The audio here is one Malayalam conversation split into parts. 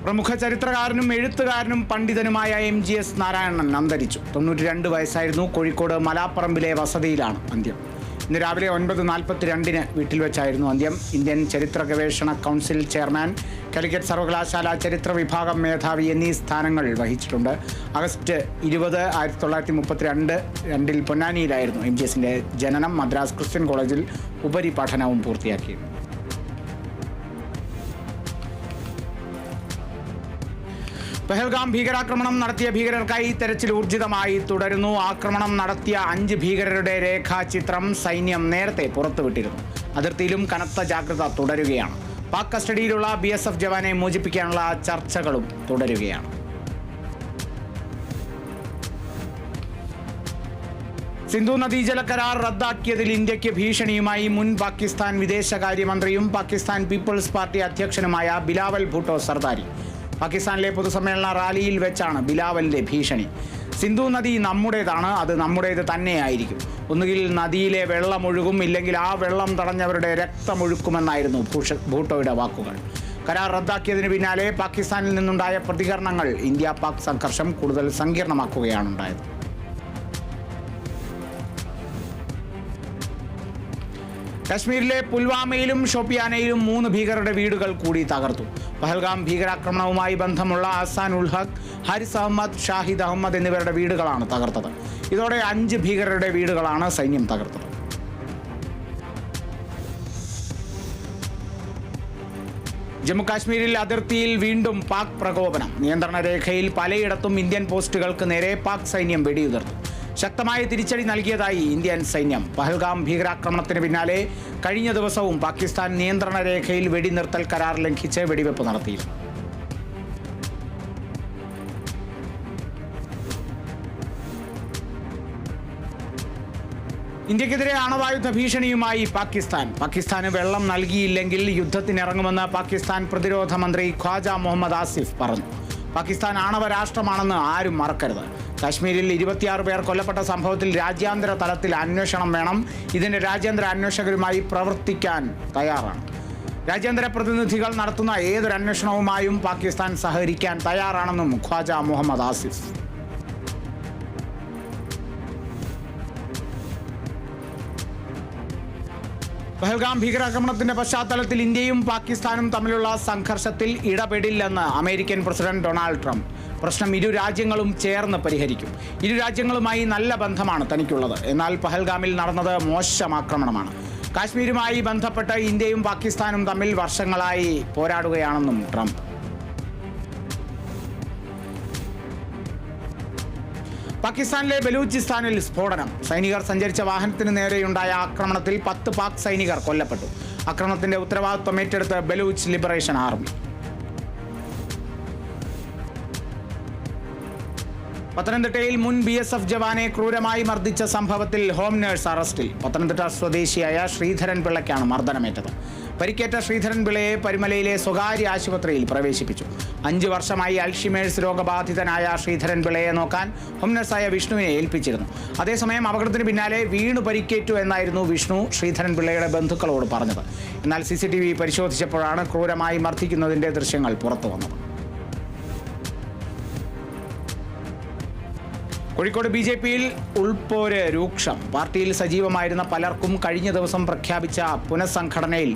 പ്രമുഖ ചരിത്രകാരനും എഴുത്തുകാരനും പണ്ഡിതനുമായ MGS നാരായണൻ അന്തരിച്ചു. 92 വയസ്സായിരുന്നു. കോഴിക്കോട് മലാപ്പറമ്പിലെ വസതിയിലാണ് അന്ത്യം. ഇന്ന് രാവിലെ 9:42 വീട്ടിൽ വെച്ചായിരുന്നു അന്ത്യം. ഇന്ത്യൻ ചരിത്ര ഗവേഷണ കൗൺസിൽ ചെയർമാൻ, കാലിക്കറ്റ് സർവകലാശാല ചരിത്ര വിഭാഗം മേധാവി എന്നീ സ്ഥാനങ്ങൾ വഹിച്ചിട്ടുണ്ട്. ആഗസ്റ്റ് 20, 1932 പൊന്നാനിയിലായിരുന്നു MGSന്റെ ജനനം. മദ്രാസ് ക്രിസ്ത്യൻ കോളേജിൽ ഉപരിപഠനവും പൂർത്തിയാക്കി. പഹൽഗാം ഭീകരാക്രമണം നടത്തിയ ഭീകരർക്കായി തെരച്ചിൽ ഊർജിതമായി തുടരുന്നു. ആക്രമണം നടത്തിയ 5 ഭീകരരുടെ രേഖാചിത്രം സൈന്യം നേരത്തെ പുറത്തുവിട്ടിരുന്നു. അതിർത്തിയിലും കനത്ത ജാഗ്രത തുടരുകയാണ്. പാക് കസ്റ്റഡിയിലുള്ള BSF ജവാനെ മോചിപ്പിക്കാനുള്ള ചർച്ചകളും തുടരുകയാണ്. സിന്ധു നദീജല കരാർ റദ്ദാക്കിയതിൽ ഇന്ത്യക്ക് ഭീഷണിയുമായി മുൻ പാകിസ്ഥാൻ വിദേശകാര്യമന്ത്രിയും പാകിസ്ഥാൻ പീപ്പിൾസ് പാർട്ടി അധ്യക്ഷനുമായ ബിലാവൽ ഭൂട്ടോ സർദാരി. പാകിസ്ഥാനിലെ പൊതുസമ്മേളന റാലിയിൽ വെച്ചാണ് ബിലാവലിന്റെ ഭീഷണി. സിന്ധു നദി നമ്മുടേതാണ്, അത് നമ്മുടേത് തന്നെയായിരിക്കും. ഒന്നുകിൽ നദിയിലെ വെള്ളമൊഴുകും, ഇല്ലെങ്കിൽ ആ വെള്ളം തടഞ്ഞവരുടെ രക്തമൊഴുക്കുമെന്നായിരുന്നു ഭൂട്ടോയുടെ വാക്കുകൾ. കരാർ റദ്ദാക്കിയതിന് പിന്നാലെ പാകിസ്ഥാനിൽ നിന്നുണ്ടായ പ്രതികരണങ്ങൾ ഇന്ത്യ പാക് സംഘർഷം കൂടുതൽ സങ്കീർണമാക്കുകയാണുണ്ടായത്. കശ്മീരിലെ പുൽവാമയിലും ഷോപ്പിയാനയിലും 3 ഭീകരരുടെ വീടുകൾ കൂടി തകർത്തു. പഹൽഗാം ഭീകരാക്രമണവുമായി ബന്ധമുള്ള അസാൻ ഉൽ ഹഖ്, ഹാരിസ് അഹമ്മദ്, ഷാഹിദ് അഹമ്മദ് എന്നിവരുടെ വീടുകളാണ് തകർത്തത്. ഇതോടെ 5 ഭീകരരുടെ വീടുകളാണ് സൈന്യം തകർത്തത്. ജമ്മു കാശ്മീരിൽ അതിർത്തിയിൽ വീണ്ടും പാക് പ്രകോപനം. നിയന്ത്രണ രേഖയിൽ പലയിടത്തും ഇന്ത്യൻ പോസ്റ്റുകൾക്ക് നേരെ പാക് സൈന്യം വെടിയുതിർത്തു. ശക്തമായ തിരിച്ചടി നൽകിയതായി ഇന്ത്യൻ സൈന്യം. പഹൽഗാം ഭീകരാക്രമണത്തിന് പിന്നാലെ കഴിഞ്ഞ ദിവസവും പാകിസ്ഥാൻ നിയന്ത്രണ രേഖയിൽ വെടിനിർത്തൽ കരാർ ലംഘിച്ച് വെടിവെപ്പ് നടത്തിയിരുന്നു. ഇന്ത്യക്കെതിരെ ആണവായുധ ഭീഷണിയുമായി പാകിസ്ഥാന് വെള്ളം നൽകിയില്ലെങ്കിൽ യുദ്ധത്തിനിറങ്ങുമെന്ന് പാകിസ്ഥാൻ പ്രതിരോധ മന്ത്രി ഖ്വാജ മുഹമ്മദ് ആസിഫ് പറഞ്ഞു. പാകിസ്ഥാൻ ആണവ രാഷ്ട്രമാണെന്ന് ആരും മറക്കരുത്. കാശ്മീരിൽ 26 പേർ കൊല്ലപ്പെട്ട സംഭവത്തിൽ രാജ്യാന്തര തലത്തിൽ അന്വേഷണം വേണം. ഇതിന് രാജ്യാന്തര അന്വേഷകരുമായി പ്രവർത്തിക്കാൻ തയ്യാറാണ്. രാജ്യാന്തര പ്രതിനിധികൾ നടത്തുന്ന ഏതൊരു അന്വേഷണവുമായും പാകിസ്ഥാൻ സഹകരിക്കാൻ തയ്യാറാണെന്നും ഖ്വാജ മുഹമ്മദ് ആസിഫ്. പഹൽഗാം ഭീകരാക്രമണത്തിന്റെ പശ്ചാത്തലത്തിൽ ഇന്ത്യയും പാകിസ്ഥാനും തമ്മിലുള്ള സംഘർഷത്തിൽ ഇടപെടില്ലെന്ന് അമേരിക്കൻ പ്രസിഡന്റ് ഡൊണാൾഡ് ട്രംപ്. പ്രശ്നം ഇരു രാജ്യങ്ങളും ചേർന്ന് പരിഹരിക്കും. ഇരു രാജ്യങ്ങളുമായി നല്ല ബന്ധമാണ് തനിക്കുള്ളത്. എന്നാൽ പഹൽഗാമിൽ നടന്നത് മോശം ആക്രമണമാണ്. കാശ്മീരുമായി ബന്ധപ്പെട്ട് ഇന്ത്യയും പാകിസ്ഥാനും തമ്മിൽ വർഷങ്ങളായി പോരാടുകയാണെന്നും ട്രംപ്. പാകിസ്ഥാനിലെ ബലൂചിസ്ഥാനിൽ സ്ഫോടനം. സൈനികർ സഞ്ചരിച്ച വാഹനത്തിന് നേരെയുണ്ടായ ആക്രമണത്തിൽ 10 പാക് സൈനികർ കൊല്ലപ്പെട്ടു. ആക്രമണത്തിന്റെ ഉത്തരവാദിത്വം ഏറ്റെടുത്ത് ബലൂച്ച് ലിബറേഷൻ ആർമി. പത്തനംതിട്ടയിൽ മുൻ BSF ജവാനെ ക്രൂരമായി മർദ്ദിച്ച സംഭവത്തിൽ ഹോം നഴ്സ് അറസ്റ്റിൽ. പത്തനംതിട്ട സ്വദേശിയായ ശ്രീധരൻ പിള്ളയ്ക്കാണ് മർദ്ദനമേറ്റത്. പരിക്കേറ്റ ശ്രീധരൻ പിള്ളയെ പരുമലയിലെ സ്വകാര്യ ആശുപത്രിയിൽ പ്രവേശിപ്പിച്ചു. 5 വർഷമായി അൽഷിമേഴ്സ് രോഗബാധിതനായ ശ്രീധരൻ പിള്ളയെ നോക്കാൻ ഹോം നഴ്സായ വിഷ്ണുവിനെ ഏൽപ്പിച്ചിരുന്നു. അതേസമയം അപകടത്തിന് പിന്നാലെ വീണു പരിക്കേറ്റു എന്നായിരുന്നു വിഷ്ണു ശ്രീധരൻ പിള്ളയുടെ ബന്ധുക്കളോട് പറഞ്ഞത്. എന്നാൽ CCTV പരിശോധിച്ചപ്പോഴാണ് ക്രൂരമായി മർദ്ദിക്കുന്നതിന്റെ ദൃശ്യങ്ങൾ പുറത്തു വന്നത്. കോഴിക്കോട് BJPയിൽ ഉൾപോര് രൂക്ഷം. പാർട്ടിയിൽ സജീവമായിരുന്ന പലർക്കും കഴിഞ്ഞ ദിവസം പ്രഖ്യാപിച്ച പുനഃസംഘടനയിൽ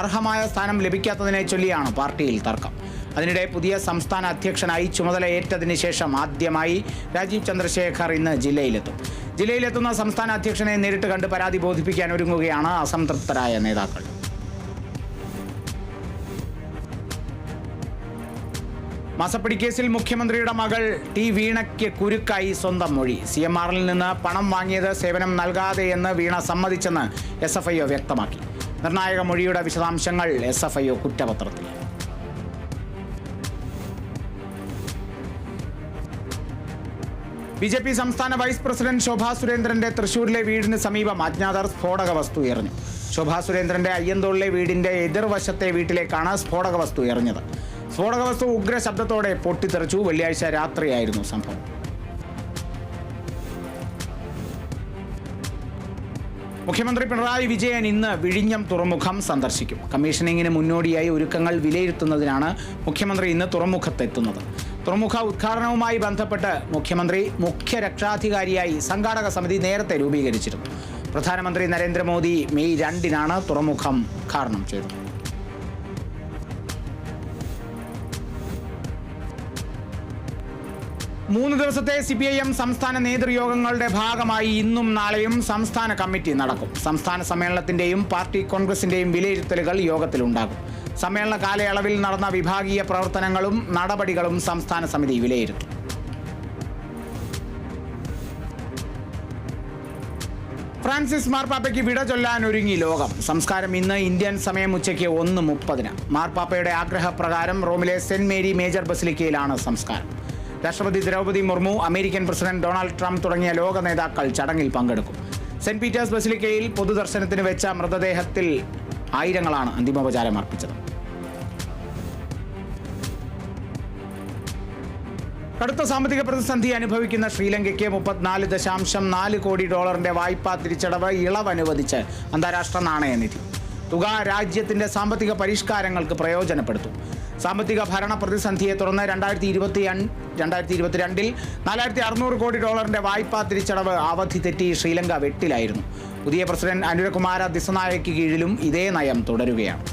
അർഹമായ സ്ഥാനം ലഭിക്കാത്തതിനെ ചൊല്ലിയാണ് പാർട്ടിയിൽ തർക്കം. അതിനിടെ പുതിയ സംസ്ഥാന അധ്യക്ഷനായി ചുമതലയേറ്റതിന് ശേഷം ആദ്യമായി രാജീവ് ചന്ദ്രശേഖർ ഇന്ന് ജില്ലയിലെത്തുന്ന സംസ്ഥാന അധ്യക്ഷനെ നേരിട്ട് കണ്ട് പരാതി ബോധിപ്പിക്കാൻ ഒരുങ്ങുകയാണ് അസംതൃപ്തരായ നേതാക്കൾ. മാസപ്പടി കേസിൽ മുഖ്യമന്ത്രിയുടെ മകൾ T വീണയ്ക്ക് കുരുക്കായി സ്വന്തം മൊഴി. CMRൽ നിന്ന് പണം വാങ്ങിയത് സേവനം നൽകാതെയെന്ന് വീണ സമ്മതിച്ചെന്ന് SFIO വ്യക്തമാക്കി. നിർണായക മൊഴിയുടെ വിശദാംശങ്ങൾ SFIO കുറ്റപത്രത്തിൽ. BJP സംസ്ഥാന വൈസ് പ്രസിഡന്റ് ശോഭാ സുരേന്ദ്രന്റെ തൃശൂരിലെ വീടിന് സമീപം അജ്ഞാതർ സ്ഫോടക വസ്തു എറിഞ്ഞു. ശോഭാ സുരേന്ദ്രന്റെ അയ്യന്തോളിലെ വീടിന്റെ എതിർവശത്തെ വീട്ടിലേക്കാണ് സ്ഫോടക വസ്തു എറിഞ്ഞത്. സ്ഫോടക വസ്തു ഉഗ്ര ശബ്ദത്തോടെ പൊട്ടിത്തെറിച്ചു. വെള്ളിയാഴ്ച രാത്രിയായിരുന്നു സംഭവം. മുഖ്യമന്ത്രി പിണറായി വിജയൻ ഇന്ന് വിഴിഞ്ഞം തുറമുഖം സന്ദർശിക്കും. കമ്മീഷനിങ്ങിന് മുന്നോടിയായി ഒരുക്കങ്ങൾ വിലയിരുത്തുന്നതിനാണ് മുഖ്യമന്ത്രി ഇന്ന് തുറമുഖത്തെത്തുന്നത്. തുറമുഖ ഉദ്ഘാടനവുമായി ബന്ധപ്പെട്ട് മുഖ്യമന്ത്രി മുഖ്യ രക്ഷാധികാരിയായി സംഘാടക സമിതി നേരത്തെ രൂപീകരിച്ചിരുന്നു. പ്രധാനമന്ത്രി നരേന്ദ്രമോദി മെയ് 2 തുറമുഖം ഉദ്ഘാടനം ചെയ്തത്. മൂന്ന് ദിവസത്തെ CPIM സംസ്ഥാന നേതൃയോഗങ്ങളുടെ ഭാഗമായി ഇന്നും നാളെയും സംസ്ഥാന കമ്മിറ്റി നടക്കും. സംസ്ഥാന സമ്മേളനത്തിന്റെയും പാർട്ടി കോൺഗ്രസിന്റെയും വിലയിരുത്തലുകൾ യോഗത്തിലുണ്ടാകും. സമ്മേളന കാലയളവിൽ നടന്ന വിഭാഗീയ പ്രവർത്തനങ്ങളും നടപടികളും സംസ്ഥാന സമിതി വിലയിരുത്തും. ഫ്രാൻസിസ് മാർപ്പാപ്പയ്ക്ക് വിട ചൊല്ലാൻ ഒരുങ്ങി ലോകം. സംസ്കാരം ഇന്ന് ഇന്ത്യൻ സമയം ഉച്ചയ്ക്ക് 1:30. മാർപ്പാപ്പയുടെ ആഗ്രഹപ്രകാരം റോമിലെ സെന്റ് മേരി മേജർ ബസിലിക്കയിലാണ് സംസ്കാരം. രാഷ്ട്രപതി Droupadi Murmu, American president Donald Trump തുടങ്ങിയ ലോക നേതാക്കൾ ചടങ്ങിൽ പങ്കെടുക്കും. സെന്റ് പീറ്റേഴ്സ് ബസിലിക്കയിൽ പൊതുദർശനത്തിന് വെച്ച മൃതദേഹത്തിൽ ആയിരങ്ങളാണ് അന്തിമോപചാരം അർപ്പിച്ചത്. കടുത്ത സാമ്പത്തിക പ്രതിസന്ധി അനുഭവിക്കുന്ന ശ്രീലങ്കയ്ക്ക് $34.4 കോടി വായ്പാ തിരിച്ചടവ് ഇളവ് അനുവദിച്ച് അന്താരാഷ്ട്ര നാണയനിധി. തുക രാജ്യത്തിന്റെ സാമ്പത്തിക പരിഷ്കാരങ്ങൾക്ക് പ്രയോജനപ്പെടുത്തും. സാമ്പത്തിക ഭരണ പ്രതിസന്ധിയെ തുടർന്ന് 2022 $4,600 കോടി വായ്പാ തിരിച്ചടവ് അവധി തെറ്റി ശ്രീലങ്ക വെട്ടിലായിരുന്നു. പുതിയ പ്രസിഡന്റ് അനുരകുമാര ദിസനായക്ക് കീഴിലും ഇതേ നയം തുടരുകയാണ്.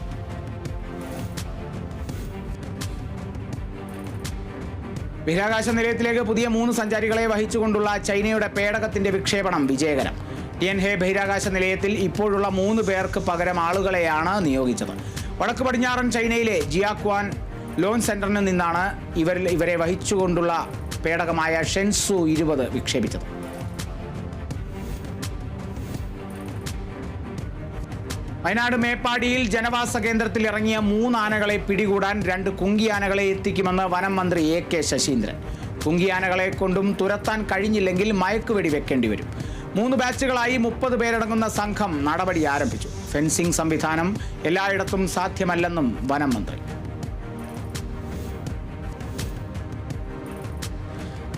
ബഹിരാകാശ നിലയത്തിലേക്ക് പുതിയ 3 സഞ്ചാരികളെ വഹിച്ചുകൊണ്ടുള്ള ചൈനയുടെ പേടകത്തിന്റെ വിക്ഷേപണം വിജയകരം. ടിയൻഹെ ബഹിരാകാശ നിലയത്തിൽ ഇപ്പോഴുള്ള 3 പേർക്ക് പകരം ആളുകളെയാണ് നിയോഗിച്ചത്. വടക്ക് പടിഞ്ഞാറൻ ചൈനയിലെ ജിയാക്വാൻ ലോഞ്ച് സെന്ററിൽ നിന്നാണ് ഇവരെ വഹിച്ചുകൊണ്ടുള്ള പേടകമായ ഷെൻസു 20 വിക്ഷേപിച്ചത്. വയനാട് മേപ്പാടിയിൽ ജനവാസ കേന്ദ്രത്തിൽ ഇറങ്ങിയ 3 ആനകളെ പിടികൂടാൻ 2 കുങ്കിയാനകളെ എത്തിക്കുമെന്ന് വനം മന്ത്രി AK ശശീന്ദ്രൻ. കുങ്കിയാനകളെ കൊണ്ടും തുരത്താൻ കഴിഞ്ഞില്ലെങ്കിൽ മയക്കുവെടി വെക്കേണ്ടി വരും. 3 ബാച്ചുകളായി 30 പേരടങ്ങുന്ന സംഘം നടപടി ആരംഭിച്ചു. ഫെൻസിംഗ് സംവിധാനം എല്ലായിടത്തും സാധ്യമല്ലെന്നും വനം മന്ത്രി.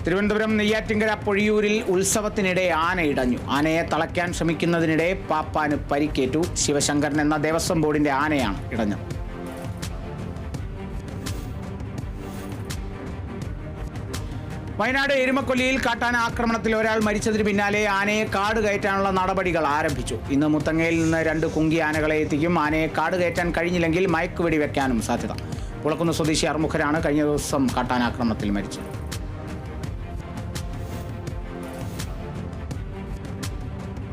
തിരുവനന്തപുരം നെയ്യാറ്റിൻകര പൊഴിയൂരിൽ ഉത്സവത്തിനിടെ ആന ഇടഞ്ഞു. ആനയെ തളയ്ക്കാൻ ശ്രമിക്കുന്നതിനിടെ പാപ്പാന് പരിക്കേറ്റു. ശിവശങ്കരൻ എന്ന ദേവസ്വം ബോർഡിന്റെ ആനയാണ് ഇടഞ്ഞത്. വയനാട് എരുമക്കൊല്ലിയിൽ കാട്ടാന ആക്രമണത്തിൽ ഒരാൾ മരിച്ചതിന് പിന്നാലെ ആനയെ കാട് കയറ്റാനുള്ള നടപടികൾ ആരംഭിച്ചു. ഇന്ന് മുത്തങ്ങയിൽ നിന്ന് 2 കുങ്കി ആനകളെ എത്തിക്കും. ആനയെ കാട് കയറ്റാൻ കഴിഞ്ഞില്ലെങ്കിൽ മയക്കുവെടി വെക്കാനും സാധ്യത. പുളക്കുന്ന് സ്വദേശി അർമുഖരാണ് കഴിഞ്ഞ ദിവസം കാട്ടാനാക്രമണത്തിൽ മരിച്ചത്.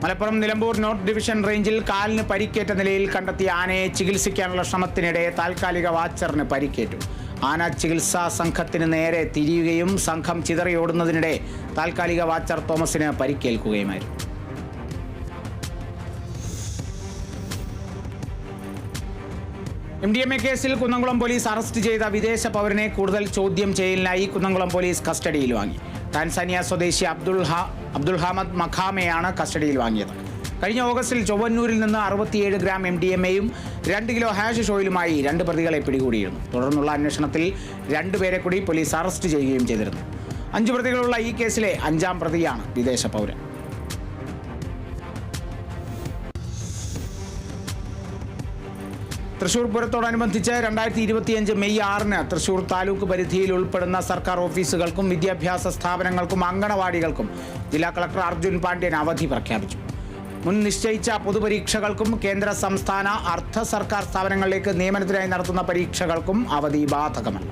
മലപ്പുറം നിലമ്പൂർ നോർത്ത് ഡിവിഷൻ റേഞ്ചിൽ കാലിന് പരിക്കേറ്റ നിലയിൽ കണ്ടെത്തിയ ആനയെ ചികിത്സിക്കാനുള്ള ശ്രമത്തിനിടെ താൽക്കാലിക വാച്ചറിന് പരിക്കേറ്റു. ആന ചികിത്സാ സംഘത്തിന് നേരെ തിരിയുകയും സംഘം ചിതറിയോടുന്നതിനിടെ താൽക്കാലിക വാച്ചർ തോമസിന് പരിക്കേൽക്കുകയുമായിരുന്നു. MDMA കേസിൽ കുന്നംകുളം പോലീസ് അറസ്റ്റ് ചെയ്ത വിദേശ പൗരനെ കൂടുതൽ ചോദ്യം ചെയ്യലിനായി കുന്നംകുളം പോലീസ് കസ്റ്റഡിയിൽ വാങ്ങി. ടാൻസാനിയ സ്വദേശി അബ്ദുൽ ഹമദ് മഖാമയാണ് കസ്റ്റഡിയിൽ വാങ്ങിയത്. കഴിഞ്ഞ ഓഗസ്റ്റിൽ ചൊവ്വന്നൂരിൽ നിന്ന് 67 ഗ്രാം MDMAയും 2 കിലോ ഹാഷിഷ് ഓയിലുമായി 2 പ്രതികളെ പിടികൂടിയിരുന്നു. തുടർന്നുള്ള അന്വേഷണത്തിൽ 2 പേരെ കൂടി പോലീസ് അറസ്റ്റ് ചെയ്യുകയും ചെയ്തിരുന്നു. 5 പ്രതികളുള്ള ഈ കേസിലെ 5ാം പ്രതിയാണ് വിദേശ പൗരൻ. തൃശൂർ പൂരത്തോടനുബന്ധിച്ച് 2025 മെയ് 6 തൃശൂർ താലൂക്ക് പരിധിയിൽ ഉൾപ്പെടുന്ന സർക്കാർ ഓഫീസുകൾക്കും വിദ്യാഭ്യാസ സ്ഥാപനങ്ങൾക്കും അങ്കണവാടികൾക്കും ജില്ലാ കളക്ടർ അർജുൻ പാണ്ഡ്യൻ അവധി പ്രഖ്യാപിച്ചു. മുൻ നിശ്ചയിച്ച പൊതുപരീക്ഷകൾക്കും കേന്ദ്ര സംസ്ഥാന അർദ്ധ സർക്കാർ സ്ഥാപനങ്ങളിലേക്ക് നിയമനത്തിനായി നടത്തുന്ന പരീക്ഷകൾക്കും അവധി ബാധകമല്ല.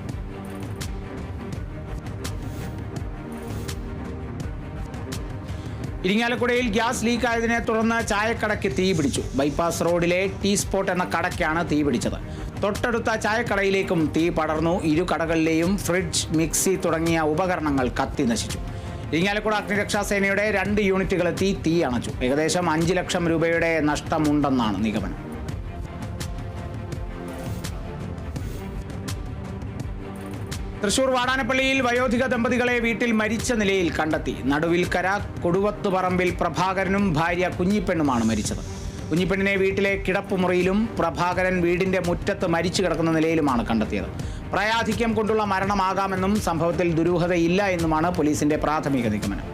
ഇരിങ്ങാലക്കുടയിൽ ഗ്യാസ് ലീക്കായതിനെ തുടർന്ന് ചായക്കടയ്ക്ക് തീപിടിച്ചു. ബൈപ്പാസ് റോഡിലെ ടീ സ്പോട്ട് എന്ന കടയ്ക്കാണ് തീപിടിച്ചത്. തൊട്ടടുത്ത ചായക്കടയിലേക്കും തീ പടർന്നു. 2 കടകളിലെയും ഫ്രിഡ്ജ്, മിക്സി തുടങ്ങിയ ഉപകരണങ്ങൾ കത്തി നശിച്ചു. ഇരിങ്ങാലക്കുട അഗ്നിരക്ഷാസേനയുടെ 2 യൂണിറ്റുകളെത്തി തീ അണച്ചു. ഏകദേശം 5 ലക്ഷം രൂപയുടെ നഷ്ടമുണ്ടെന്നാണ് നിഗമനം. തൃശൂർ വാടാനപ്പള്ളിയിൽ വയോധിക ദമ്പതികളെ വീട്ടിൽ മരിച്ച നിലയിൽ കണ്ടെത്തി. നടുവിൽക്കര കൊടുവത്തുപറമ്പിൽ പ്രഭാകരനും ഭാര്യ കുഞ്ഞിപ്പെണ്ണുമാണ് മരിച്ചത്. കുഞ്ഞിപ്പെണ്ണിനെ വീട്ടിലെ കിടപ്പുമുറിയിലും പ്രഭാകരൻ വീടിന്റെ മുറ്റത്ത് മരിച്ചു കിടക്കുന്ന നിലയിലുമാണ് കണ്ടെത്തിയത്. പ്രായാധിക്യം കൊണ്ടുള്ള മരണമാകാമെന്നും സംഭവത്തിൽ ദുരൂഹതയില്ല എന്നുമാണ് പോലീസിന്റെ പ്രാഥമിക നിഗമനം.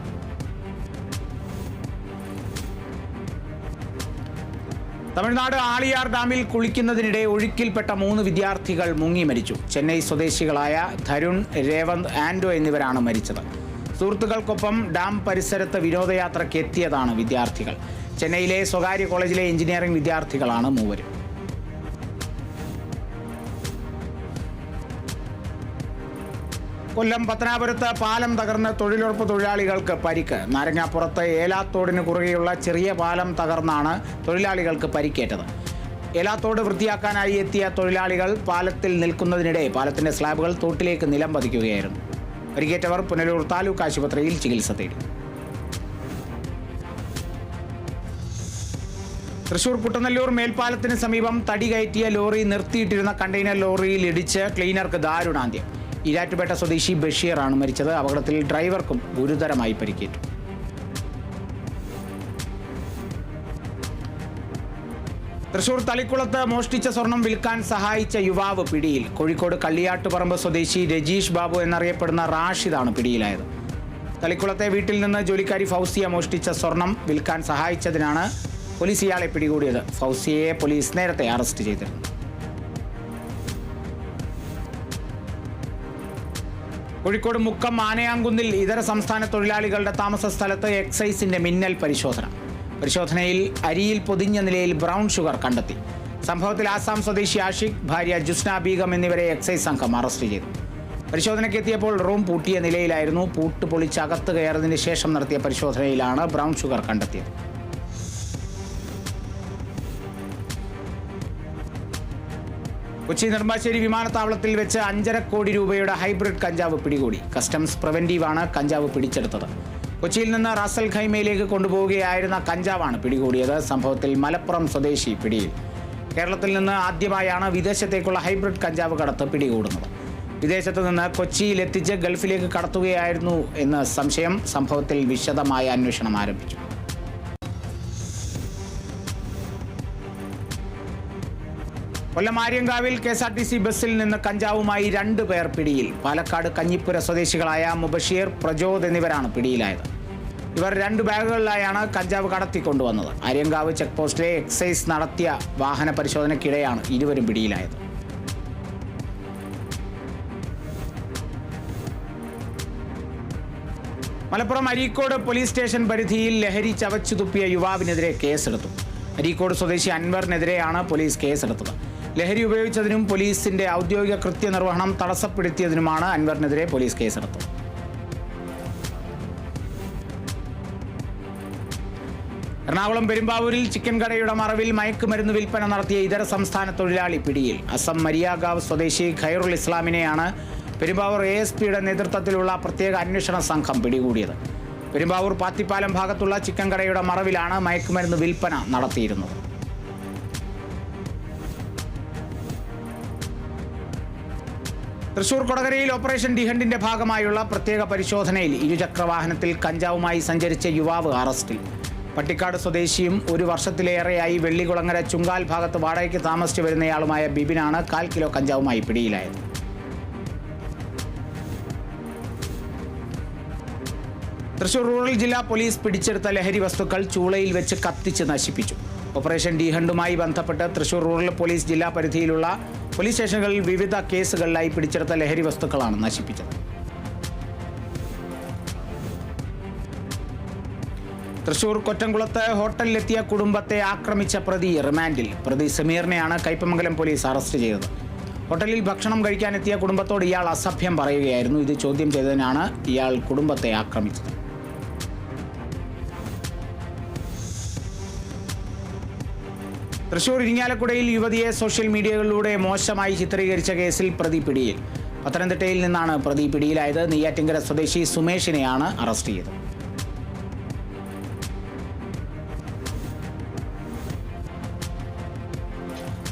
തമിഴ്നാട് ആളിയാർ ഡാമിൽ കുളിക്കുന്നതിനിടെ ഒഴുക്കിൽപ്പെട്ട 3 വിദ്യാർത്ഥികൾ മുങ്ങി മരിച്ചു. ചെന്നൈ സ്വദേശികളായ ധരുൺ, രേവന്ത്, ആൻഡോ എന്നിവരാണ് മരിച്ചത്. സുഹൃത്തുക്കൾക്കൊപ്പം ഡാം പരിസരത്ത് വിനോദയാത്രയ്ക്ക് എത്തിയതാണ് വിദ്യാർത്ഥികൾ. ചെന്നൈയിലെ സ്വകാര്യ കോളേജിലെ എഞ്ചിനീയറിംഗ് വിദ്യാർത്ഥികളാണ് മൂവരും. കൊല്ലം പത്തനാപുരത്ത് പാലം തകർന്ന് തൊഴിലുറപ്പ് തൊഴിലാളികൾക്ക് പരിക്ക്. നാരങ്ങാപ്പുറത്ത് ഏലാത്തോടിന് കുറുകെയുള്ള ചെറിയ പാലം തകർന്നാണ് തൊഴിലാളികൾക്ക് പരിക്കേറ്റത്. ഏലാത്തോട് വൃത്തിയാക്കാനായി എത്തിയ തൊഴിലാളികൾ പാലത്തിൽ നിൽക്കുന്നതിനിടെ പാലത്തിന്റെ സ്ലാബുകൾ തോട്ടിലേക്ക് നിലം പതിക്കുകയായിരുന്നു. പരിക്കേറ്റവർ പുനലൂർ താലൂക്ക് ആശുപത്രിയിൽ ചികിത്സ തേടി. തൃശൂർ കുട്ടനല്ലൂർ മേൽപ്പാലത്തിന് സമീപം തടി കയറ്റിയ ലോറി നിർത്തിയിട്ടിരുന്ന കണ്ടെയ്നർ ലോറിയിൽ ഇടിച്ച് ക്ലീനർക്ക് ദാരുണാന്ത്യം. ഈരാറ്റുപേട്ട സ്വദേശി ബഷീറാണ് മരിച്ചത്. അപകടത്തിൽ ഡ്രൈവർക്കും ഗുരുതരമായി പരിക്കേറ്റു. തൃശൂർ തളിക്കുളത്ത് മോഷ്ടിച്ച സ്വർണം വിൽക്കാൻ സഹായിച്ച യുവാവ് പിടിയിൽ. കോഴിക്കോട് കള്ളിയാട്ടുപറമ്പ് സ്വദേശി രജീഷ് ബാബു എന്നറിയപ്പെടുന്ന റാഷിദാണ് പിടിയിലായത്. തളിക്കുളത്തെ വീട്ടിൽ നിന്ന് ജോലിക്കാരി ഫൗസിയ മോഷ്ടിച്ച സ്വർണം വിൽക്കാൻ സഹായിച്ചതിനാണ് പോലീസ് ഇയാളെ പിടികൂടിയത്. ഫൗസിയയെ പോലീസ് നേരത്തെ അറസ്റ്റ് ചെയ്തിരുന്നു. കോഴിക്കോട് മുക്കം ആനയാങ്കുന്നിൽ ഇതര സംസ്ഥാന തൊഴിലാളികളുടെ താമസ സ്ഥലത്ത് എക്സൈസിന്റെ മിന്നൽ പരിശോധനയിൽ അരിയിൽ പൊതിഞ്ഞ നിലയിൽ ബ്രൗൺ ഷുഗർ കണ്ടെത്തി. സംഭവത്തിൽ ആസാം സ്വദേശി ആഷിഖ്, ഭാര്യ ജുസ്ന ബീഗം എന്നിവരെ എക്സൈസ് സംഘം അറസ്റ്റ് ചെയ്തു. പരിശോധനയ്ക്ക് എത്തിയപ്പോൾ റൂം പൂട്ടിയ നിലയിലായിരുന്നു. പൂട്ട് പൊളിച്ച് അകത്ത് കയറുന്നതിന് ശേഷം നടത്തിയ പരിശോധനയിലാണ് ബ്രൗൺ ഷുഗർ കണ്ടെത്തിയത്. കൊച്ചി നെടുമ്പാശ്ശേരി വിമാനത്താവളത്തിൽ വെച്ച് 5.5 കോടി രൂപയുടെ ഹൈബ്രിഡ് കഞ്ചാവ് പിടികൂടി. കസ്റ്റംസ് പ്രിവന്റീവാണ് കഞ്ചാവ് പിടിച്ചെടുത്തത്. കൊച്ചിയിൽ നിന്ന് റാസൽ ഖൈമയിലേക്ക് കൊണ്ടുപോവുകയായിരുന്ന കഞ്ചാവാണ് പിടികൂടിയത്. സംഭവത്തിൽ മലപ്പുറം സ്വദേശി പിടിയിൽ. കേരളത്തിൽ നിന്ന് ആദ്യമായാണ് വിദേശത്തേക്കുള്ള ഹൈബ്രിഡ് കഞ്ചാവ് കടത്ത് പിടികൂടുന്നത്. വിദേശത്ത് നിന്ന് കൊച്ചിയിലെത്തിച്ച് ഗൾഫിലേക്ക് കടത്തുകയായിരുന്നു എന്ന് സംശയം. സംഭവത്തിൽ വിശദമായ അന്വേഷണം ആരംഭിച്ചു. കൊല്ലം ആര്യങ്കാവിൽ KSRTC ബസ്സിൽ നിന്ന് കഞ്ചാവുമായി 2 പേർ പിടിയിൽ. പാലക്കാട് കഞ്ഞിപ്പുര സ്വദേശികളായ മുബഷീർ, പ്രജോദ് എന്നിവരാണ് പിടിയിലായത്. ഇവർ 2 ബാഗുകളിലായാണ് കഞ്ചാവ് കടത്തിക്കൊണ്ടുവന്നത്. ആര്യങ്കാവ് ചെക്ക് പോസ്റ്റിലെ എക്സൈസ് നടത്തിയ വാഹന പരിശോധനയ്ക്കിടെയാണ് ഇരുവരും പിടിയിലായത്. മലപ്പുറം അരീക്കോട് പോലീസ് സ്റ്റേഷൻ പരിധിയിൽ ലഹരി ചവച്ചു തുപ്പിയ യുവാവിനെതിരെ കേസെടുത്തു. അരീക്കോട് സ്വദേശി അൻവറിനെതിരെയാണ് പോലീസ് കേസെടുത്തത്. ലഹരി ഉപയോഗിച്ചതിനും പോലീസിന്റെ ഔദ്യോഗിക കൃത്യനിർവഹണം തടസ്സപ്പെടുത്തിയതിനുമാണ് അൻവറിനെതിരെ പോലീസ് കേസെടുത്തത്. എറണാകുളം പെരുമ്പാവൂരിൽ ചിക്കൻ കടയുടെ മറവിൽ മയക്കുമരുന്ന് വിൽപ്പന നടത്തിയ ഇതര സംസ്ഥാന തൊഴിലാളി പിടിയിൽ. അസം മരിയാഗാവ് സ്വദേശി ഖൈറുൽ ഇസ്ലാമിനെയാണ് പെരുമ്പാവൂർ ASPയുടെ നേതൃത്വത്തിലുള്ള പ്രത്യേക അന്വേഷണ സംഘം പിടികൂടിയത്. പെരുമ്പാവൂർ പാത്തിപ്പാലം ഭാഗത്തുള്ള ചിക്കൻ കടയുടെ മറവിലാണ് മയക്കുമരുന്ന് വിൽപ്പന നടത്തിയിരുന്നത്. തൃശൂർ കൊടകരയിൽ ഓപ്പറേഷൻ ഡിഹണ്ടിന്റെ ഭാഗമായുള്ള പ്രത്യേക പരിശോധനയിൽ ഇരുചക്രവാഹനത്തിൽ കഞ്ചാവുമായി സഞ്ചരിച്ച യുവാവ് അറസ്റ്റിൽ. പട്ടിക്കാട് സ്വദേശിയും 1 വർഷത്തിലേറെയായി വെള്ളികുളങ്ങര ചുങ്കാൽ ഭാഗത്ത് വാടകയ്ക്ക് താമസിച്ചു വരുന്നയാളുമായ ബിബിനാണ് 1/4 കിലോ കഞ്ചാവുമായി പിടിയിലായത്. തൃശൂർ റൂറൽ ജില്ലാ പോലീസ് പിടിച്ചെടുത്ത ലഹരി വസ്തുക്കൾ ചൂളയിൽ വെച്ച് കത്തിച്ച് നശിപ്പിച്ചു. ഓപ്പറേഷൻ ഡിഹണ്ടുമായി ബന്ധപ്പെട്ട് തൃശൂർ റൂറൽ പോലീസ് ജില്ലാ പരിധിയിലുള്ള പോലീസ് സ്റ്റേഷനുകളിൽ വിവിധ കേസുകളിലായി പിടിച്ചെടുത്ത ലഹരി വസ്തുക്കളാണ് നശിപ്പിച്ചത്. തൃശൂർ കൊറ്റംകുളത്ത് ഹോട്ടലിലെത്തിയ കുടുംബത്തെ ആക്രമിച്ച പ്രതി റിമാൻഡിൽ. പ്രതി സമീറിനെയാണ് കയ്പമംഗലം പോലീസ് അറസ്റ്റ് ചെയ്തത്. ഹോട്ടലിൽ ഭക്ഷണം കഴിക്കാനെത്തിയ കുടുംബത്തോട് ഇയാൾ അസഭ്യം പറയുകയായിരുന്നു. ഇത് ചോദ്യം ചെയ്തതിനാണ് ഇയാൾ കുടുംബത്തെ ആക്രമിച്ചത്. തൃശൂർ ഇരിങ്ങാലക്കുടയിൽ യുവതിയെ സോഷ്യൽ മീഡിയകളിലൂടെ മോശമായി ചിത്രീകരിച്ച കേസിൽ പ്രതി പിടിയിൽ. പത്തനംതിട്ടയിൽ നിന്നാണ് പ്രതി പിടിയിലായത്. നെയ്യാറ്റിൻകര സ്വദേശി സുമേഷിനെയാണ് അറസ്റ്റ് ചെയ്തത്.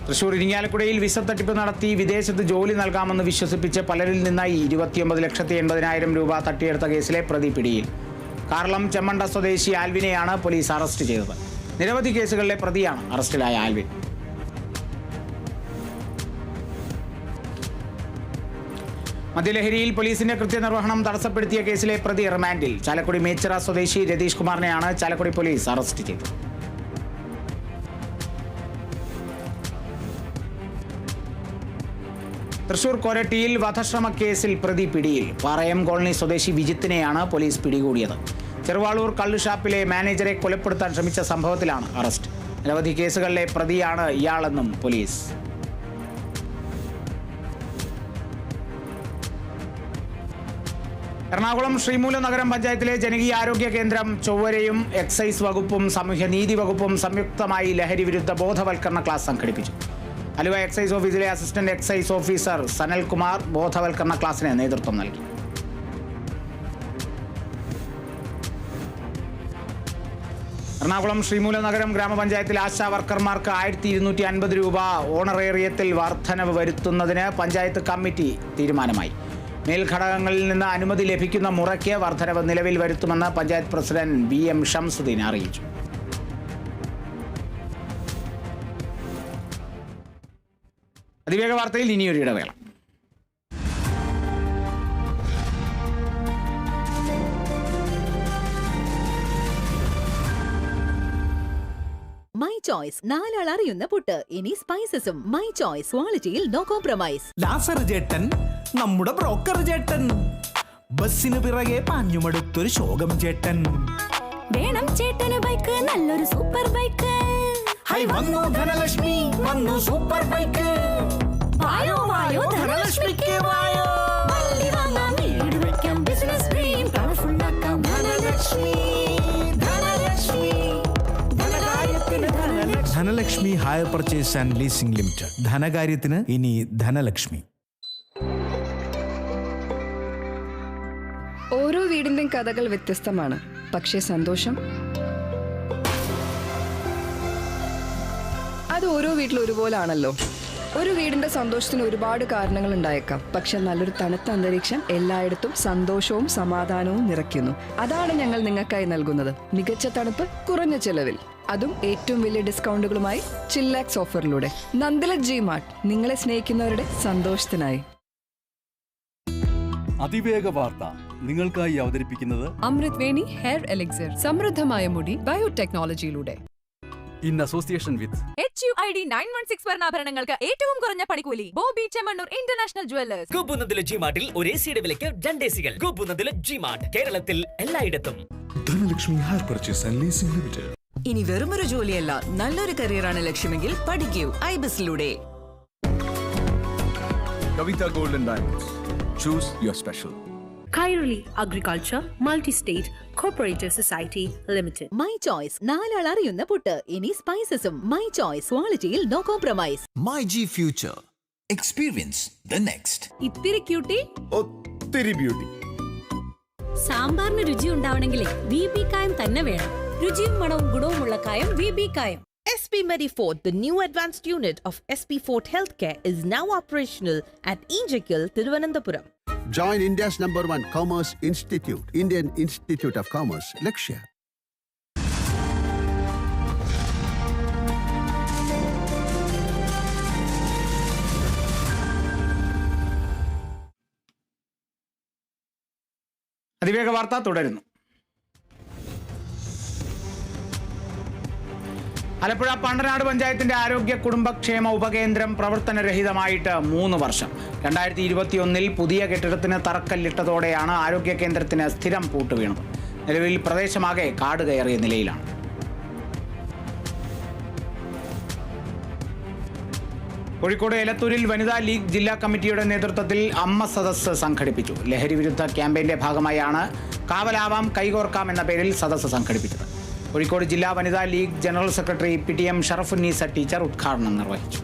തൃശൂർ ഇരിങ്ങാലക്കുടയിൽ വിസ തട്ടിപ്പ് നടത്തി വിദേശത്ത് ജോലി നൽകാമെന്ന് വിശ്വസിപ്പിച്ച് പലരിൽ നിന്നായി 29,80,000 രൂപ തട്ടിയെടുത്ത കേസിലെ പ്രതി പിടിയിൽ. കാർളം ചെമ്മണ്ട സ്വദേശി ആൽവിനെയാണ് പോലീസ് അറസ്റ്റ് ചെയ്തത്. നിരവധി കേസുകളിലെ പ്രതിയാണ് അറസ്റ്റിലായ ആൽവിൻ. മദ്യലഹരിയിൽ പോലീസിന്റെ കൃത്യനിർവഹണം തടസ്സപ്പെടുത്തിയ കേസിലെ പ്രതി റിമാൻഡിൽ. ചാലക്കുടി മേച്ചിറ സ്വദേശി രതീഷ് കുമാറിനെയാണ് ചാലക്കുടി പോലീസ് അറസ്റ്റ് ചെയ്തത്. തൃശൂർ കൊരട്ടിയിൽ വധശ്രമ കേസിൽ പ്രതി പിടിയിൽ. പാറയം കോളനി സ്വദേശി വിജിത്തിനെയാണ് പോലീസ് പിടികൂടിയത്. ചെറുവാളൂർ കള്ളുഷാപ്പിലെ മാനേജരെ കൊലപ്പെടുത്താൻ ശ്രമിച്ച സംഭവത്തിലാണ് അറസ്റ്റ്. നിരവധി കേസുകളിലെ പ്രതിയാണ് ഇയാളെന്നും പോലീസ്. എറണാകുളം ശ്രീമൂലം നഗരം പഞ്ചായത്തിലെ ജനകീയ ആരോഗ്യ കേന്ദ്രം ചൊവ്വരയും എക്സൈസ് വകുപ്പും സാമൂഹ്യനീതി വകുപ്പും സംയുക്തമായി ലഹരി വിരുദ്ധ ബോധവൽക്കരണ ക്ലാസ് സംഘടിപ്പിച്ചു. ആലുവ എക്സൈസ് ഓഫീസിലെ അസിസ്റ്റന്റ് എക്സൈസ് ഓഫീസർ സനൽകുമാർ ബോധവൽക്കരണ ക്ലാസിന് നേതൃത്വം നൽകി. എറണാകുളം ശ്രീമൂലം നഗരം ഗ്രാമപഞ്ചായത്തിൽ ആശാ വർക്കർമാർക്ക് 1250 രൂപ ഓണറേറിയത്തിൽ വർധനവ് വരുത്തുന്നതിന് പഞ്ചായത്ത് കമ്മിറ്റി തീരുമാനമായി. മേൽഘടകങ്ങളിൽ നിന്ന് അനുമതി ലഭിക്കുന്ന മുറയ്ക്ക് വർധനവ് നിലവിൽ വരുത്തുമെന്ന് പഞ്ചായത്ത് പ്രസിഡന്റ് VM ഷംസുദ്ദീൻ അറിയിച്ചു. അതിവേഗ വാർത്തയിൽ ഇനിയൊരു ഇടവേള. മൈ ചോയ്സ്, നാലാൾ അറിയുന്ന പുട്ട്. ഇനി സ്പൈസസും. മൈ ചോയ്സ്, ക്വാളിറ്റിയിൽ നോ കോംപ്രമൈസ്. ലാസർ ചേട്ടൻ, നമ്മുടെ ബ്രോക്കർ ചേട്ടൻ, ബസ്സിന് പിറകെ പാഞ്ഞുമടുത്തൊരു ശോകം ചേട്ടൻ. വേണം ചേട്ടന് ബൈക്ക്, നല്ലൊരു സൂപ്പർ ബൈക്ക്. ഹൈ വന്നു ധനലക്ഷ്മി, വന്നു സൂപ്പർ ബൈക്ക്. വായോ വായോ ധനലക്ഷ്മിക്ക് വായോ. വണ്ടി വാങ്ങാം, വീട് വെക്കാം, ബിസിനസ് ഡ്രീം കളർഫുൾ ആക്കാം. ധനലക്ഷ്മി, ധനലക്ഷ്മി, ധനകാര്യത്തിന് Dhanalakshmi. Dhanalakshmi hire purchase and leasing limited. ധനകാര്യത്തിന് ഇനി ധനലക്ഷ്മി. ഓരോ വീടിന്റെയും കഥകൾ വ്യത്യസ്തമാണ്. പക്ഷേ സന്തോഷം അത് ഓരോ വീട്ടിലും ഒരുപോലെ ആണല്ലോ. ഒരു വീടിന്റെ സന്തോഷത്തിന് ഒരുപാട് കാരണങ്ങൾ ഉണ്ടായേക്കാം. പക്ഷെ നല്ലൊരു തണുത്ത അന്തരീക്ഷം എല്ലായിടത്തും സന്തോഷവും സമാധാനവും നിറയ്ക്കുന്നു. അതാണ് ഞങ്ങൾ നിങ്ങൾക്കായി നൽകുന്നത്. മികച്ച തണുപ്പ് കുറഞ്ഞ ചെലവിൽ, അതും ഏറ്റവും വലിയ ഡിസ്കൗണ്ടുകളുമായി ചില്ലാക്സ് ഓഫറിലൂടെ. നന്ദിലത് ജി മാർട്ട്, നിങ്ങളെ സ്നേഹിക്കുന്നവരുടെ സന്തോഷത്തിനായി. അതിവേഗ വാർത്ത നിങ്ങൾക്കായി അവതരിപ്പിക്കുന്നത് അമൃത് വേണി ഹെയർ എലിക്സിർ, സമൃദ്ധമായ മുടി ബയോടെക്നോളജിയിലൂടെ. ഇൻ അസോസിയേഷൻ വിത്ത് HUID 916 സ്വർണ്ണാഭരണങ്ങൾക്ക് ഏറ്റവും കുറഞ്ഞ പണിക്കൂലി. Boby Chemmanur international jewellers. ഗോപുനന്ദിലെ ജിമാർട്ടിൽ ഒരു AC വിലയ്ക്ക് 2 AC കൾ. ഗോപുനന്ദിലെ ജിമാർട്ട്, കേരളത്തിൽ എല്ലായിടത്തും. Dhanalakshmi hire purchase and leasing limited. ഇനി വെറുമൊരു ജോലിയല്ല, നല്ലൊരു കരിയറാണ് ലക്ഷ്യമെങ്കിൽ പഠിക്കൂ ഐബിസിലൂടെ. Kavitha golden diamonds. Choose your special. Kairali Agriculture Multi-State Cooperative Society Limited. My choice, നാലാൾ അറിയുന്ന പുട്ട്. ഇനി സ്പൈസസും. മൈ ചോയ്സ്, ക്വാളിറ്റിയിൽ no compromise. My G future, experience the next. ഇത്തിരി ക്യൂട്ടി, ഒത്തിരി ബ്യൂട്ടി. സാമ്പാറിന് രുചി ഉണ്ടാവണമെങ്കിലേ VB കായം തന്നെ വേണം. രുചിയും മണവും ഗുണവുമുള്ള കായം VB കായം. SP Medifort, the new advanced unit of SP Fort Healthcare, is now operational at Injekil, Thiruvananthapuram. Join India's #1 Commerce Institute, Indian Institute of Commerce, Lakshya. അതിവേഗ വാർത്ത തുടരുന്നു. ആലപ്പുഴ പണ്ടനാട് പഞ്ചായത്തിന്റെ ആരോഗ്യ കുടുംബക്ഷേമ ഉപകേന്ദ്രം പ്രവർത്തനരഹിതമായിട്ട് 3 വർഷം. 2021 പുതിയ കെട്ടിടത്തിന് തറക്കല്ലിട്ടതോടെയാണ് ആരോഗ്യ കേന്ദ്രത്തിന് സ്ഥിരം പൂട്ട് വീണത്. നിലവിൽ പ്രദേശമാകെ കാട് കയറിയ നിലയിലാണ്. കോഴിക്കോട് എലത്തൂരിൽ വനിതാ ലീഗ് ജില്ലാ കമ്മിറ്റിയുടെ നേതൃത്വത്തിൽ അമ്മ സദസ്സ് സംഘടിപ്പിച്ചു. ലഹരി വിരുദ്ധ ക്യാമ്പയിന്റെ ഭാഗമായാണ് കാവലാവാം കൈകോർക്കാം എന്ന പേരിൽ സദസ്സ് സംഘടിപ്പിച്ചത്. കോഴിക്കോട് ജില്ലാ വനിതാ league general secretary PTM Sharafunnisa teacher ഉദ്ഘാടനം നിർവഹിച്ചു.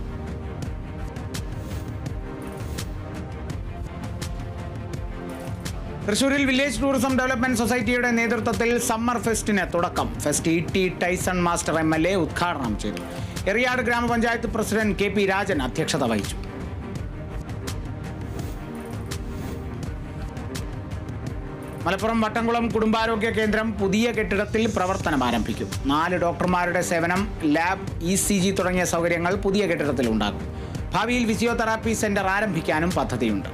തൃശൂരിൽ വില്ലേജ് ടൂറിസം ഡെവലപ്മെന്റ് സൊസൈറ്റിയുടെ നേതൃത്വത്തിൽ സമ്മർ ഫെസ്റ്റിന് തുടക്കം. Fest ET Tyson master MLA ഉദ്ഘാടനം ചെയ്തു. എറിയാട് ഗ്രാമപഞ്ചായത്ത് പ്രസിഡന്റ് KP രാജൻ അധ്യക്ഷത വഹിച്ചു. മലപ്പുറം വട്ടംകുളം കുടുംബാരോഗ്യ കേന്ദ്രം പുതിയ കെട്ടിടത്തിൽ പ്രവർത്തനം ആരംഭിക്കും. 4 ഡോക്ടർമാരുടെ സേവനം, ലാബ്, ECG തുടങ്ങിയ സൗകര്യങ്ങൾ പുതിയ കെട്ടിടത്തിൽ ഉണ്ടാകും. ഭാവിയിൽ ഫിസിയോതെറാപ്പി സെന്റർ ആരംഭിക്കാനും പദ്ധതിയുണ്ട്.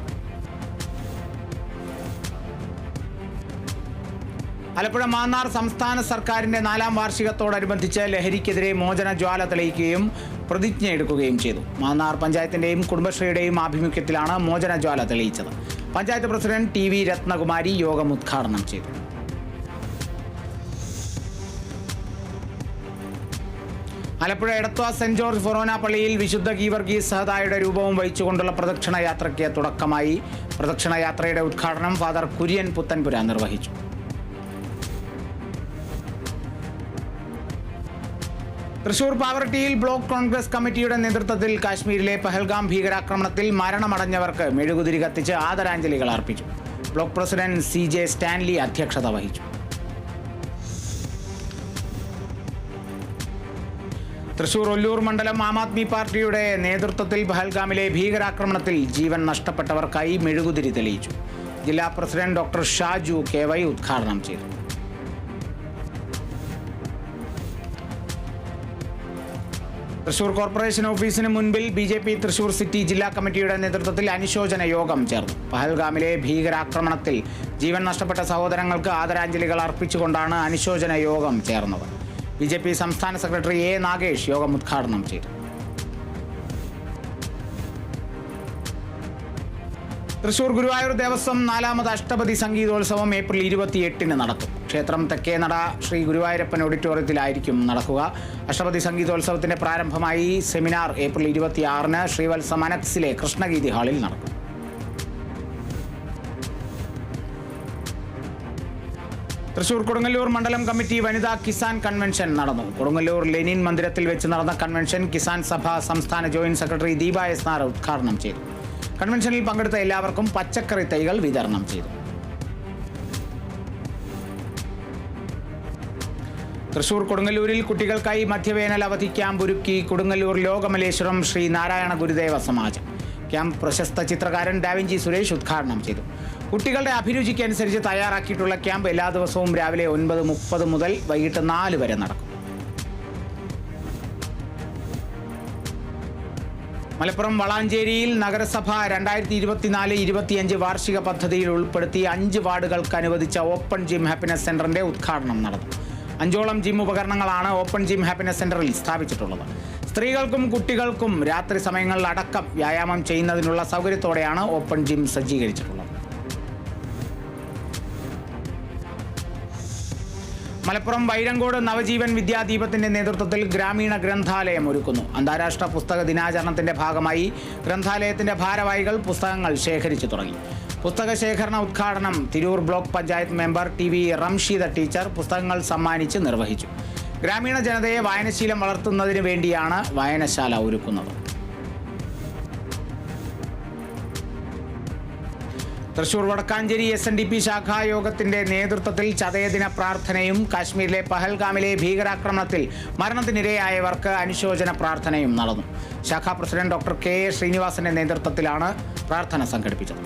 ആലപ്പുഴ മാന്നാർ സംസ്ഥാന സർക്കാരിന്റെ 4ാം വാർഷികത്തോടനുബന്ധിച്ച് ലഹരിക്കെതിരെ മോചന ജ്വാല തെളിയിക്കുകയും പ്രതിജ്ഞ എടുക്കുകയും ചെയ്തു. മാന്നാർ പഞ്ചായത്തിന്റെയും കുടുംബശ്രീയുടെയും ആഭിമുഖ്യത്തിലാണ് മോചനജ്വാല തെളിയിച്ചത്. പഞ്ചായത്ത് പ്രസിഡന്റ് TV രത്നകുമാരി യോഗം ഉദ്ഘാടനം ചെയ്തു. ആലപ്പുഴ എടത്വ സെന്റ് ജോർജ് ഫൊറോന പള്ളിയിൽ വിശുദ്ധ ഗീവർഗീസ് സഹദായുടെ രൂപവും വഹിച്ചുകൊണ്ടുള്ള പ്രദക്ഷിണ യാത്രയ്ക്ക് തുടക്കമായി. പ്രദക്ഷിണ യാത്രയുടെ ഉദ്ഘാടനം ഫാദർ കുര്യൻ പുത്തൻപുര നിർവഹിച്ചു. തൃശൂർ പാവർട്ടിയിൽ ബ്ലോക്ക് കോൺഗ്രസ് കമ്മിറ്റിയുടെ നേതൃത്വത്തിൽ കാശ്മീരിലെ പഹൽഗാം ഭീകരാക്രമണത്തിൽ മരണമടഞ്ഞവർക്ക് മെഴുകുതിരി കത്തിച്ച് ആദരാഞ്ജലികൾ അർപ്പിച്ചു. ബ്ലോക്ക് പ്രസിഡന്റ് CJ സ്റ്റാൻലി അധ്യക്ഷത വഹിച്ചു. തൃശൂർ ഒല്ലൂർ മണ്ഡലം ആം ആദ്മി പാർട്ടിയുടെ നേതൃത്വത്തിൽ പഹൽഗാമിലെ ഭീകരാക്രമണത്തിൽ ജീവൻ നഷ്ടപ്പെട്ടവർക്കായി മെഴുകുതിരി തെളിയിച്ചു. ജില്ലാ പ്രസിഡന്റ് ഡോക്ടർ ഷാജു KY ഉദ്ഘാടനം ചെയ്തു. തൃശൂർ കോർപ്പറേഷൻ ഓഫീസിന് മുൻപിൽ BJP തൃശൂർ സിറ്റി ജില്ലാ കമ്മിറ്റിയുടെ നേതൃത്വത്തിൽ അനുശോചന യോഗം ചേർന്നു. പഹൽഗാമിലെ ഭീകരാക്രമണത്തിൽ ജീവൻ നഷ്ടപ്പെട്ട സഹോദരങ്ങൾക്ക് ആദരാഞ്ജലികൾ അർപ്പിച്ചുകൊണ്ടാണ് അനുശോചന യോഗം ചേർന്നത്. BJP സംസ്ഥാന സെക്രട്ടറി A. നാഗേഷ് യോഗം ഉദ്ഘാടനം ചെയ്തു. തൃശൂർ ഗുരുവായൂർ ദേവസ്വം 4ാമത് അഷ്ടപതി സംഗീതോത്സവം ഏപ്രിൽ 28-ന് നടക്കും. ക്ഷേത്രം തെക്കേനട ശ്രീ ഗുരുവായൂരപ്പൻ ഓഡിറ്റോറിയത്തിലായിരിക്കും നടക്കുക. അഷ്ടപതി സംഗീതോത്സവത്തിന്റെ പ്രാരംഭമായി സെമിനാർ ഏപ്രിൽ 26-ന് ശ്രീവത്സം അനക്സിലെ കൃഷ്ണഗീതി ഹാളിൽ നടക്കും. തൃശൂർ കൊടുങ്ങല്ലൂർ മണ്ഡലം കമ്മിറ്റി വനിതാ കിസാൻ കൺവെൻഷൻ നടന്നു. കൊടുങ്ങല്ലൂർ ലെനിൻ മന്ദിരത്തിൽ വെച്ച് നടന്ന കൺവെൻഷൻ കിസാൻ സഭ സംസ്ഥാന joint secretary Deepa S. Nair ഉദ്ഘാടനം ചെയ്തു. കൺവെൻഷനിൽ പങ്കെടുത്ത എല്ലാവർക്കും പച്ചക്കറി തൈകൾ വിതരണം ചെയ്തു. തൃശൂർ കൊടുങ്ങല്ലൂരിൽ കുട്ടികൾക്കായി മധ്യവേനൽ അവധി ക്യാമ്പ് ഒരുക്കി കൊടുങ്ങല്ലൂർ ലോകമലേശ്വരം ശ്രീ നാരായണ ഗുരുദേവ സമാജം. ക്യാമ്പ് പ്രശസ്ത ചിത്രകാരൻ ഡാവിഞ്ചി സുരേഷ് ഉദ്ഘാടനം ചെയ്തു. കുട്ടികളുടെ അഭിരുചിക്ക് അനുസരിച്ച് തയ്യാറാക്കിയിട്ടുള്ള ക്യാമ്പ് എല്ലാ ദിവസവും രാവിലെ 9:30 മുതൽ വൈകിട്ട് 4 വരെ നടക്കും. മലപ്പുറം വളാഞ്ചേരിയിൽ നഗരസഭ 2024-25 വാർഷിക പദ്ധതിയിൽ ഉൾപ്പെടുത്തി 5 വാർഡുകൾക്ക് അനുവദിച്ച ഓപ്പൺ ജിം ഹാപ്പിനെസ് സെന്ററിന്റെ ഉദ്ഘാടനം നടന്നു. 5ഓളം ജിം ഉപകരണങ്ങളാണ് ഓപ്പൺ ജിം ഹാപ്പിനെസ് സെന്ററിൽ സ്ഥാപിച്ചിട്ടുള്ളത്. സ്ത്രീകൾക്കും കുട്ടികൾക്കും രാത്രി സമയങ്ങളിൽ അടക്കം വ്യായാമം ചെയ്യുന്നതിനുള്ള സൗകര്യത്തോടെയാണ് ഓപ്പൺ ജിം സജ്ജീകരിച്ചിട്ടുള്ളത്. മലപ്പുറം വൈരങ്കോട് നവജീവൻ വിദ്യാദീപത്തിന്റെ നേതൃത്വത്തിൽ ഗ്രാമീണ ഗ്രന്ഥാലയം ഒരുക്കുന്നു. അന്താരാഷ്ട്ര പുസ്തക ദിനാചരണത്തിന്റെ ഭാഗമായി ഗ്രന്ഥാലയത്തിന്റെ ഭാരവാഹികൾ പുസ്തകങ്ങൾ ശേഖരിച്ചു തുടങ്ങി. പുസ്തക ശേഖരണ ഉദ്ഘാടനം Tirur block panchayat member TV Ramsheeda teacher പുസ്തകങ്ങൾ സമ്മാനിച്ച് നിർവഹിച്ചു. ഗ്രാമീണ ജനതയെ വായനശീലം വളർത്തുന്നതിന് വേണ്ടിയാണ് വായനശാല ഒരുക്കുന്നത്. തൃശൂർ വടക്കാഞ്ചേരി SNDP ശാഖായോഗത്തിന്റെ നേതൃത്വത്തിൽ ചതയദിന പ്രാർത്ഥനയും കാശ്മീരിലെ പഹൽഗാമിലെ ഭീകരാക്രമണത്തിൽ മരണത്തിനിരയായവർക്ക് അനുശോചന പ്രാർത്ഥനയും നടന്നു. ശാഖാ പ്രസിഡന്റ് ഡോക്ടർ KA ശ്രീനിവാസന്റെ നേതൃത്വത്തിലാണ് പ്രാർത്ഥന സംഘടിപ്പിച്ചത്.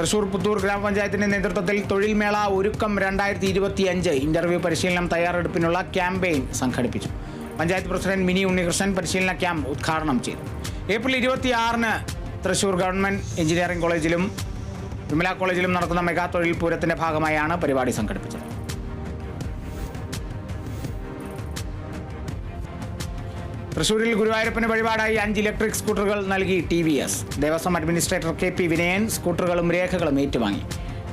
തൃശൂർ പുത്തൂർ ഗ്രാമപഞ്ചായത്തിന്റെ നേതൃത്വത്തിൽ തൊഴിൽമേള ഒരുക്കം 2025 ഇന്റർവ്യൂ പരിശീലനം തയ്യാറെടുപ്പിനുള്ള ക്യാമ്പയിൻ സംഘടിപ്പിച്ചു. പഞ്ചായത്ത് പ്രസിഡന്റ് മിനി ഉണ്ണികൃഷ്ണൻ പരിശീലന ക്യാമ്പ് ഉദ്ഘാടനം ചെയ്തു. ഏപ്രിൽ 26-ന് തൃശൂർ ഗവൺമെന്റ് എഞ്ചിനീയറിംഗ് കോളേജിലും വിമല കോളേജിലും നടക്കുന്ന മെഗാ തൊഴിൽ പൂരത്തിന്റെ ഭാഗമായാണ് പരിപാടി സംഘടിപ്പിച്ചത്. തൃശൂരിൽ ഗുരുവായൂരപ്പന് വഴിപാടായി 5 ഇലക്ട്രിക് സ്കൂട്ടറുകൾ നൽകി TVS. Devaswom administrator KP Vinayan സ്കൂട്ടറുകളും രേഖകളും ഏറ്റുവാങ്ങി.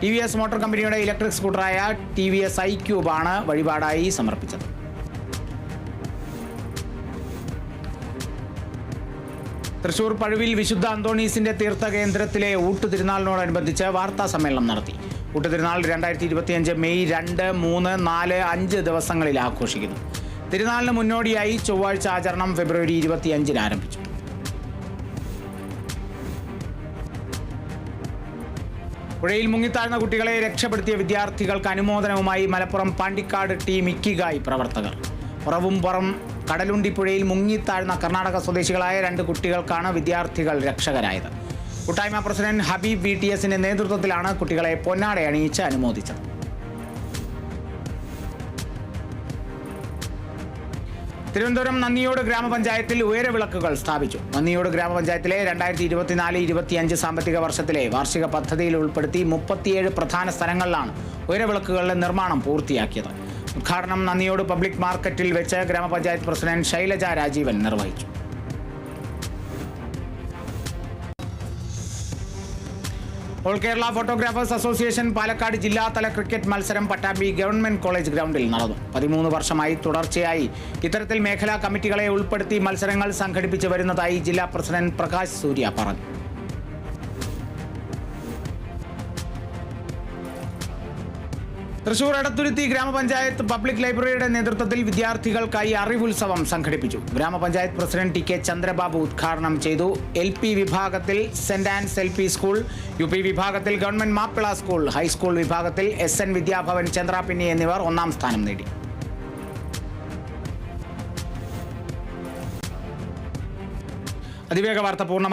TVS മോട്ടോർ കമ്പനിയുടെ ഇലക്ട്രിക് സ്കൂട്ടറായ TVS iQube ആണ് വഴിപാടായി സമർപ്പിച്ചത്. തൃശൂർ പഴുവിൽ വിശുദ്ധ അന്തോണീസിന്റെ തീർത്ഥകേന്ദ്രത്തിലെ ഊട്ടുതിരുനാളിനോടനുബന്ധിച്ച് വാർത്താ സമ്മേളനം നടത്തി. ഊട്ടുതിരുനാൾ 2025 മെയ് 2, 3, 4, 5 ദിവസങ്ങളിൽ ആഘോഷിക്കുന്നു. തിരുനാളിന് മുന്നോടിയായി ചൊവ്വാഴ്ച ആചരണം ഫെബ്രുവരി 25-ന് ആരംഭിച്ചു. പുഴയിൽ മുങ്ങിത്താഴ്ന്ന കുട്ടികളെ രക്ഷപ്പെടുത്തിയ വിദ്യാർത്ഥികൾക്ക് അനുമോദനവുമായി മലപ്പുറം പാണ്ടിക്കാട് ടീം ഇക്കിഗായി പ്രവർത്തകർ. പുറവുംപുറം കടലുണ്ടിപ്പുഴയിൽ മുങ്ങിത്താഴ്ന്ന കർണാടക സ്വദേശികളായ 2 കുട്ടികൾക്കാണ് വിദ്യാർത്ഥികൾ രക്ഷകരായത്. കൂട്ടായ്മ പ്രസിഡന്റ് ഹബീബ് VTSന്റെ നേതൃത്വത്തിലാണ് കുട്ടികളെ പൊന്നാട അണിയിച്ച് അനുമോദിച്ചത്. തിരുവനന്തപുരം നന്ദിയോട് ഗ്രാമപഞ്ചായത്തിൽ ഉയരവിളക്കുകൾ സ്ഥാപിച്ചു. നന്ദിയോട് ഗ്രാമപഞ്ചായത്തിലെ 2024-25 സാമ്പത്തിക വർഷത്തിലെ വാർഷിക പദ്ധതിയിൽ ഉൾപ്പെടുത്തി 37 പ്രധാന സ്ഥലങ്ങളിലാണ് ഉയരവിളക്കുകളുടെ നിർമ്മാണം പൂർത്തിയാക്കിയത്. ഉദ്ഘാടനം നന്ദിയോട് പബ്ലിക് മാർക്കറ്റിൽ വെച്ച് ഗ്രാമപഞ്ചായത്ത് പ്രസിഡന്റ് ശൈലജ രാജീവൻ നിർവഹിച്ചു. All Kerala photographers association Palakkad ജില്ലാതല ക്രിക്കറ്റ് മത്സരം പട്ടാമ്പി ഗവൺമെന്റ് കോളേജ് ഗ്രൗണ്ടിൽ നടന്നു. 13 വർഷമായി തുടർച്ചയായി ഇത്തരത്തിൽ മേഖലാ കമ്മിറ്റികളെ ഉൾപ്പെടുത്തി മത്സരങ്ങൾ സംഘടിപ്പിച്ചു വരുന്നതായി ജില്ലാ പ്രസിഡന്റ് പ്രകാശ് സൂര്യ പറഞ്ഞു. തൃശൂർ എടത്തുരുത്തി ഗ്രാമപഞ്ചായത്ത് പബ്ലിക് ലൈബ്രറിയുടെ നേതൃത്വത്തിൽ വിദ്യാർത്ഥികൾക്കായി അറിവുത്സവം സംഘടിപ്പിച്ചു. ഗ്രാമപഞ്ചായത്ത് പ്രസിഡന്റ് ടി.കെ. ചന്ദ്രബാബു ഉദ്ഘാടനം ചെയ്തു. LP വിഭാഗത്തിൽ saint Ans LP school, UP വിഭാഗത്തിൽ ഗവൺമെന്റ് മാപ്പിള സ്കൂൾ, ഹൈസ്കൂൾ വിഭാഗത്തിൽ SN വിദ്യാഭവൻ ചന്ദ്രാപിന്നി എന്നിവർ 1ാം സ്ഥാനം നേടി. അതിവേഗ വാർത്ത പൂർണ്ണമായി.